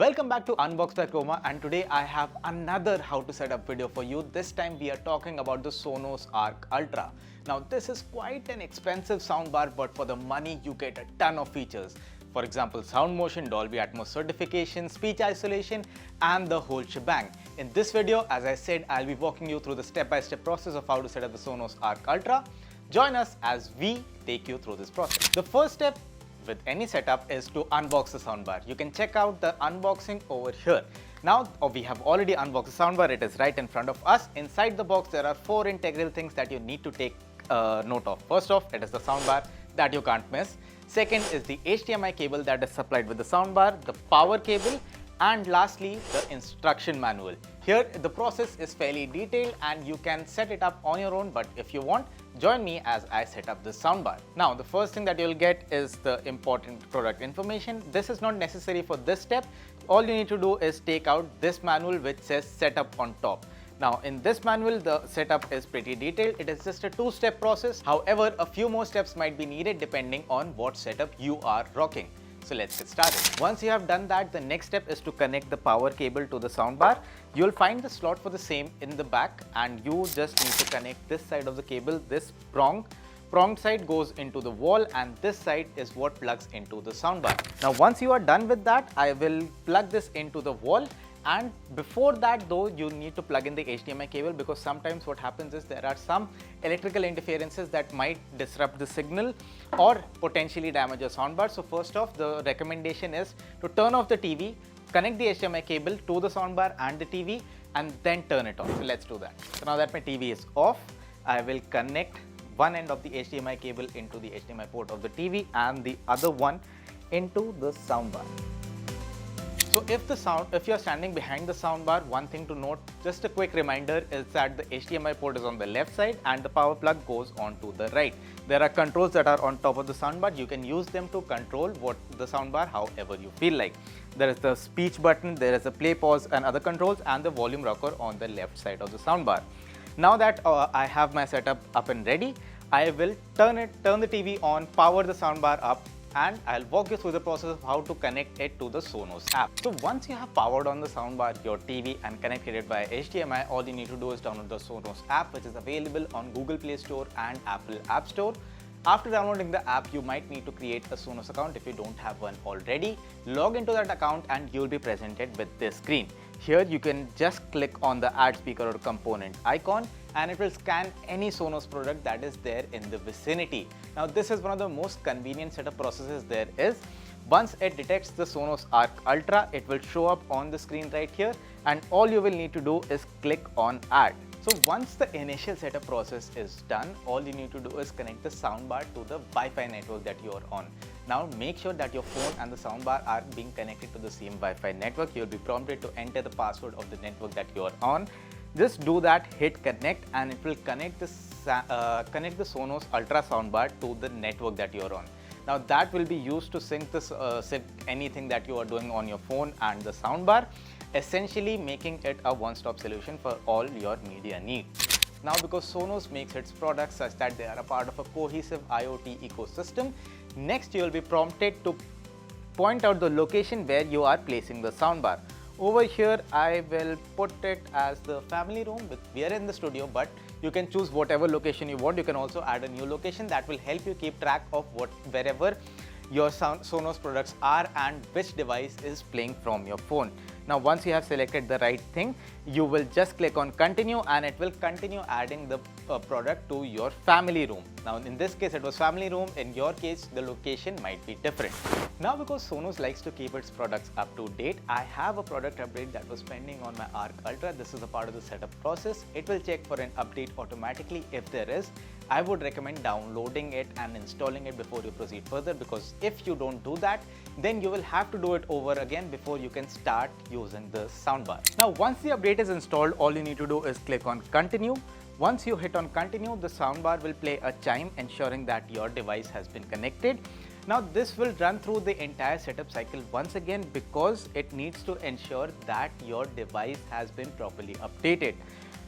Welcome back to Unbox by Chroma, and today I have another how to set up video for you. This time we are talking about the Sonos Arc Ultra. Now this is quite an expensive soundbar, but for the money you get a ton of features. For example, sound motion, Dolby Atmos certification, speech isolation and the whole shebang. In this video, as I said, I'll be walking you through the step-by-step process of how to set up the Sonos Arc Ultra. Join us as we take you through this process. The first step with any setup is to unbox the soundbar. You can check out the unboxing over here. Now we have already unboxed the soundbar. It is right in front of us. Inside the box there are 4 integral things that you need to take note of. First off, it is the soundbar that you can't miss. Second is the HDMI cable that is supplied with the soundbar, the power cable, and lastly the instruction manual. Here the process is fairly detailed and you can set it up on your own, but if you want, join me as I set up this soundbar. Now the first thing that you'll get is the important product information. This is not necessary for this step. All you need to do is take out this manual which says setup on top. Now in this manual the setup is pretty detailed. It is just a 2-step process. However, a few more steps might be needed depending on what setup you are rocking. So let's get started. Once you have done that, the next step is to connect the power cable to the soundbar. You'll find the slot for the same in the back, and you just need to connect this side of the cable. This pronged side goes into the wall, and this side is what plugs into the soundbar. Now once you are done with that, I will plug this into the wall. And before that though, you need to plug in the HDMI cable, because sometimes what happens is there are some electrical interferences that might disrupt the signal or potentially damage your soundbar. So first off, the recommendation is to turn off the TV, connect the HDMI cable to the soundbar and the TV, and then turn it on. So let's do that. So now that my TV is off, I will connect one end of the HDMI cable into the HDMI port of the TV and the other one into the soundbar. So if you're standing behind the soundbar, one thing to note, just a quick reminder, is that the HDMI port is on the left side and the power plug goes on to the right. There are controls that are on top of the soundbar. You can use them to control the soundbar however you feel like. There is the speech button, there is a play, pause and other controls, and the volume rocker on the left side of the soundbar. Now that I have my setup up and ready, I will turn the TV on, power the soundbar up, and I'll walk you through the process of how to connect it to the Sonos app. So once you have powered on the soundbar, your TV, and connected it via HDMI, all you need to do is download the Sonos app, which is available on Google Play Store and Apple App Store. After downloading the app, you might need to create a Sonos account if you don't have one already. Log into that account and you'll be presented with this screen. Here you can just click on the add speaker or component icon, and it will scan any Sonos product that is there in the vicinity. Now this is one of the most convenient setup processes there is. Once it detects the Sonos Arc Ultra, it will show up on the screen right here, and all you will need to do is click on add. So once the initial setup process is done, all you need to do is connect the soundbar to the Wi-Fi network that you are on. Now make sure that your phone and the soundbar are being connected to the same Wi-Fi network. You'll be prompted to enter the password of the network that you are on. Just do that, hit connect, and it will connect the Sonos Ultra soundbar to the network that you are on. Now that will be used to sync anything that you are doing on your phone and the soundbar, essentially making it a one-stop solution for all your media needs. Now because Sonos makes its products such that they are a part of a cohesive IoT ecosystem, next you will be prompted to point out the location where you are placing the soundbar. Over here I will put it as the family room. We are in the studio, but you can choose whatever location you want. You can also add a new location that will help you keep track of wherever your Sonos products are and which device is playing from your phone. Now once you have selected the right thing, you will just click on continue, and it will continue adding the product to your family room. Now in this case it was family room, in your case the location might be different. Now because Sonos likes to keep its products up to date, I have a product update that was pending on my Arc Ultra. This is a part of the setup process. It will check for an update automatically if there is. I would recommend downloading it and installing it before you proceed further, because if you don't do that, then you will have to do it over again before you can start using the soundbar. Now once the update is installed, all you need to do is click on continue. Once you hit on continue, the soundbar will play a chime ensuring that your device has been connected. Now this will run through the entire setup cycle once again, because it needs to ensure that your device has been properly updated.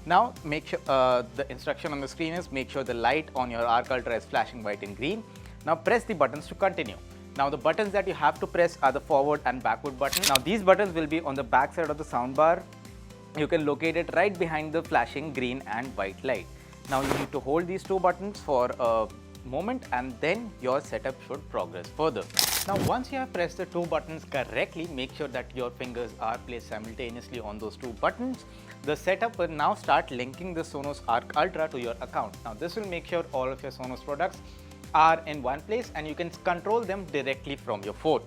Now make sure the instruction on the screen is make sure the light on your Arc Ultra is flashing white and green. Now press the buttons to continue. Now the buttons that you have to press are the forward and backward buttons. Now these buttons will be on the back side of the soundbar. You can locate it right behind the flashing green and white light. Now you need to hold these two buttons for a moment and then your setup should progress further. Now once you have pressed the two buttons correctly, make sure that your fingers are placed simultaneously on those two buttons. The setup will now start linking the Sonos Arc Ultra to your account. Now this will make sure all of your Sonos products are in one place and you can control them directly from your phone.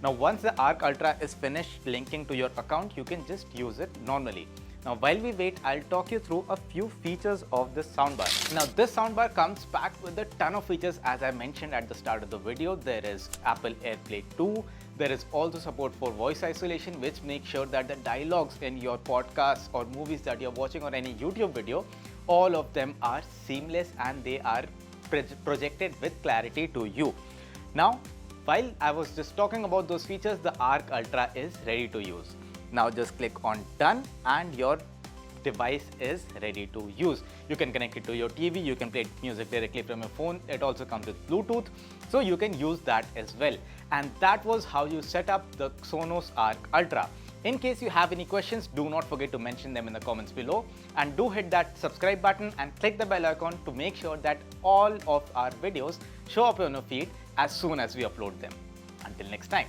Now once the Arc Ultra is finished linking to your account, you can just use it normally. Now while we wait, I'll talk you through a few features of this soundbar. Now this soundbar comes packed with a ton of features as I mentioned at the start of the video. There is Apple AirPlay 2. There is also support for voice isolation, which makes sure that the dialogues in your podcasts or movies that you're watching or any YouTube video, all of them are seamless and they are projected with clarity to you. Now, while I was just talking about those features, the Arc Ultra is ready to use. Now just click on done and your device is ready to use. You can connect it to your TV, you can play music directly from your phone. It also comes with Bluetooth, so you can use that as well. And that was how you set up the Sonos Arc Ultra. In case you have any questions, do not forget to mention them in the comments below, and do hit that subscribe button and click the bell icon to make sure that all of our videos show up on your feed as soon as we upload them. Until next time.